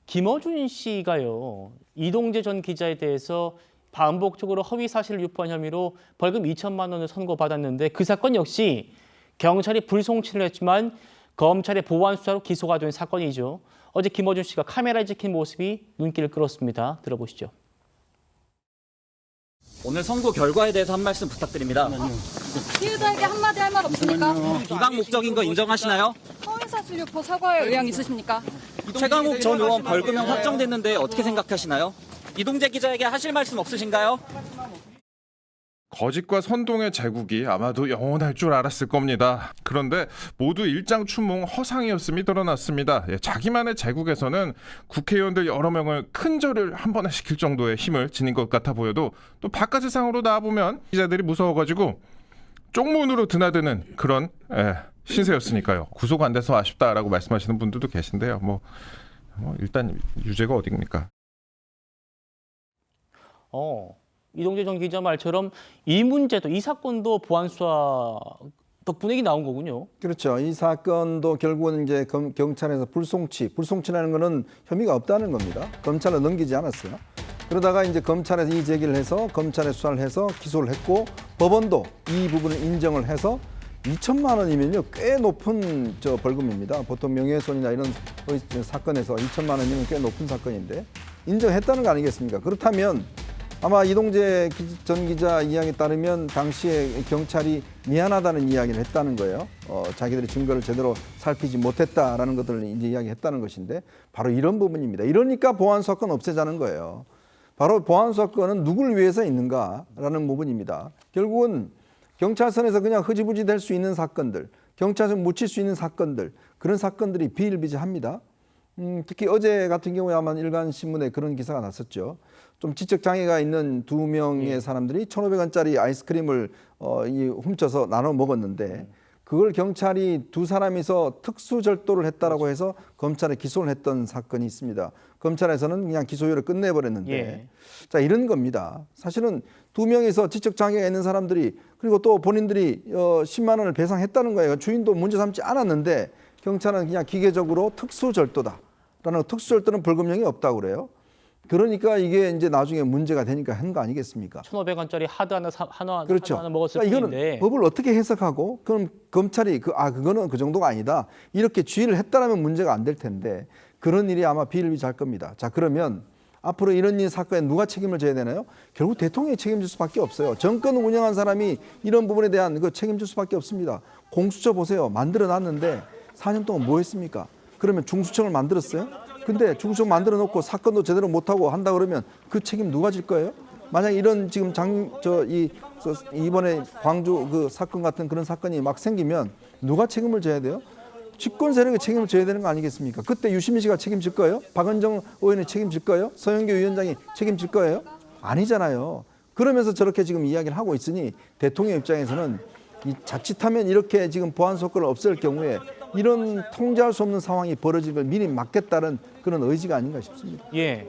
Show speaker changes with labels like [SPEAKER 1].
[SPEAKER 1] 김어준 씨가요, 이동재 전 기자에 대해서 반복적으로 허위 사실을 유포한 혐의로 벌금 2천만 원을 선고받았는데 그 사건 역시 경찰이 불송치를 했지만 검찰의 보완 수사로 기소가 된 사건이죠. 어제 김어준 씨가 카메라에 찍힌 모습이 눈길을 끌었습니다. 들어보시죠.
[SPEAKER 2] 오늘 선고 결과에 대해서 한 말씀 부탁드립니다.
[SPEAKER 3] 피해자에게 한마디 할 말 없습니까?
[SPEAKER 2] 비방 목적인 거 인정하시나요?
[SPEAKER 3] 허위사실 유포 사과할 의향 있으십니까?
[SPEAKER 2] 최강욱 전 의원 벌금형 확정됐는데 어떻게 생각하시나요? 이동재 기자에게 하실 말씀 없으신가요?
[SPEAKER 4] 거짓과 선동의 제국이 아마도 영원할 줄 알았을 겁니다. 그런데 모두 일장춘몽 허상이었음이 드러났습니다. 자기만의 제국에서는 국회의원들 여러 명을 큰절을 한 번에 시킬 정도의 힘을 지닌 것 같아 보여도 또 바깥 세상으로 나와보면 기자들이 무서워가지고 쪽문으로 드나드는 그런 신세였으니까요. 구속 안 돼서 아쉽다라고 말씀하시는 분들도 계신데요. 일단 유죄가 어딥니까?
[SPEAKER 1] 이동재 전 기자 말처럼 이 문제도, 이 사건도 보안 수사 덕분에 이게 나온 거군요.
[SPEAKER 5] 그렇죠. 이 사건도 결국은 이제 경찰에서 불송치라는 거는 혐의가 없다는 겁니다. 검찰로 넘기지 않았어요. 그러다가 이제 검찰에서 이 제기를 해서 검찰에 수사를 해서 기소를 했고 법원도 이 부분을 인정을 해서 2천만 원이면요 꽤 높은 벌금입니다. 보통 명예훼손이나 이런 사건에서 2천만 원이면 꽤 높은 사건인데 인정했다는 거 아니겠습니까? 그렇다면 아마 이동재 전 기자 이야기에 따르면 당시에 경찰이 미안하다는 이야기를 했다는 거예요. 자기들이 증거를 제대로 살피지 못했다라는 것들을 이제 이야기했다는 것인데 바로 이런 부분입니다. 이러니까 보안 수사권 없애자는 거예요. 바로 보안 수사권은 누굴 위해서 있는가라는 부분입니다. 결국은 경찰선에서 그냥 흐지부지 될 수 있는 사건들, 경찰선 묻힐 수 있는 사건들, 그런 사건들이 비일비재합니다. 특히 어제 같은 경우에 아마 일간신문에 그런 기사가 났었죠. 좀 지적장애가 있는 2명의 사람들이 1,500원짜리 아이스크림을 훔쳐서 나눠 먹었는데 그걸 경찰이 2사람이서 특수절도를 했다라고 해서 검찰에 기소를 했던 사건이 있습니다. 검찰에서는 그냥 기소유예를 끝내버렸는데 자 이런 겁니다. 사실은 2명이서 지적장애가 있는 사람들이 그리고 또 본인들이 10만 원을 배상했다는 거예요. 주인도 문제 삼지 않았는데 경찰은 그냥 기계적으로 특수절도다라는 특수절도는 벌금형이 없다고 그래요. 그러니까 이게 이제 나중에 문제가 되니까 한 거 아니겠습니까?
[SPEAKER 1] 1,500원짜리 하드 하나
[SPEAKER 5] 그렇죠.
[SPEAKER 1] 하나 먹었을
[SPEAKER 5] 그러니까
[SPEAKER 1] 뿐인데.
[SPEAKER 5] 이거는 법을 어떻게 해석하고 그럼 검찰이 그거는 그 정도가 아니다. 이렇게 주의를 했다라면 문제가 안 될 텐데 그런 일이 아마 비일비재할 겁니다. 자 그러면 앞으로 이런 일 사건에 누가 책임을 져야 되나요? 결국 대통령이 책임질 수밖에 없어요. 정권을 운영한 사람이 이런 부분에 대한 그 책임질 수밖에 없습니다. 공수처 보세요. 만들어 놨는데 4년 동안 뭐 했습니까? 그러면 중수청을 만들었어요? 근데 중수청 만들어 놓고 사건도 제대로 못하고 한다 그러면 그 책임 누가 질 거예요? 만약 이런 지금 이번에 광주 그 사건 같은 그런 사건이 막 생기면 누가 책임을 져야 돼요? 집권 세력이 책임을 져야 되는 거 아니겠습니까? 그때 유시민 씨가 책임질 거예요? 박은정 의원이 책임질 거예요? 서영교 위원장이 책임질 거예요? 아니잖아요. 그러면서 저렇게 지금 이야기를 하고 있으니 대통령 입장에서는 자칫하면 이렇게 지금 보안 수사권을 없앨 경우에 이런 통제할 수 없는 상황이 벌어질 걸 미리 막겠다는 그런 의지가 아닌가 싶습니다.
[SPEAKER 1] 예.